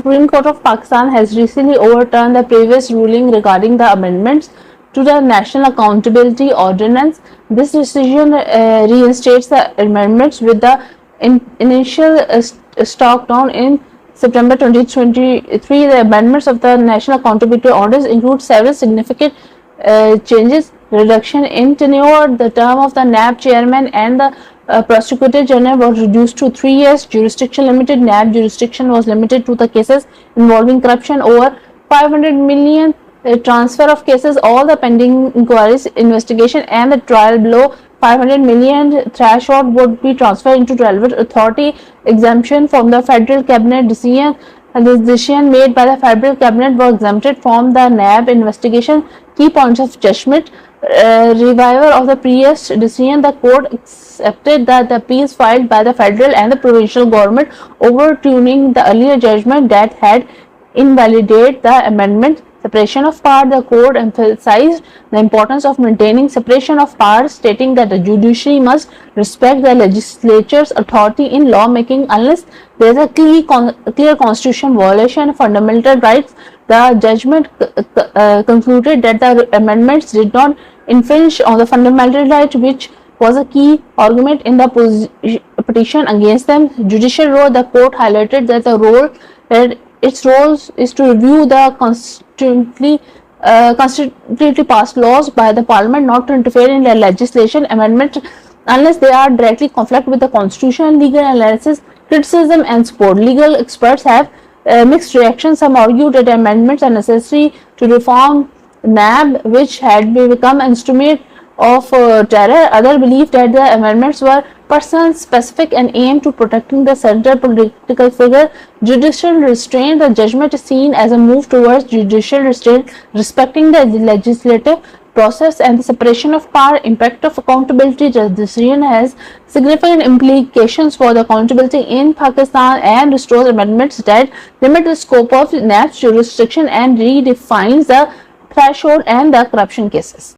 Supreme Court of Pakistan has recently overturned the previous ruling regarding the amendments to the National Accountability Ordinance. This decision reinstates the amendments with the initial struck down in September 2023. The amendments of the National Accountability Ordinance include several significant changes: reduction in tenure, the term of the NAB chairman and the Prosecutor General was reduced to 3 years. Jurisdiction limited. NAB jurisdiction was limited to the cases involving corruption over 500 million. Transfer of cases, all the pending inquiries, investigation and the trial below 500 million threshold would be transferred into relevant authority. Exemption from the federal cabinet decision. And the decision made by the federal cabinet was exempted from the NAB investigation. Key points of judgment. Revival of the previous decision. The court accepted that the appeals filed by the federal and the provincial government overturning the earlier judgment that had invalidated the amendment. Separation of power. The court emphasized the importance of maintaining separation of powers, stating that the judiciary must respect the legislature's authority in lawmaking unless there is a clear constitutional violation of fundamental rights. The judgment concluded that the amendments did not infringe on the fundamental right, which was a key argument in the petition against them. Judicial role. The court highlighted that its role is to review the constitutionally passed laws by the parliament, not to interfere in the legislation amendment unless they are directly conflict with the constitution. Legal analysis, criticism and support. Legal experts have mixed reactions. Some argue that amendments are necessary to reform NAB, which had become an instrument of terror. Others believe that the amendments were person specific and aimed to protecting the central political figure. Judicial restraint. The judgment is seen as a move towards judicial restraint, respecting the legislative process and the separation of power. Impact of accountability. The decision has significant implications for the accountability in Pakistan and restores amendments that limit the scope of NAB's jurisdiction and redefines the threshold and the corruption cases.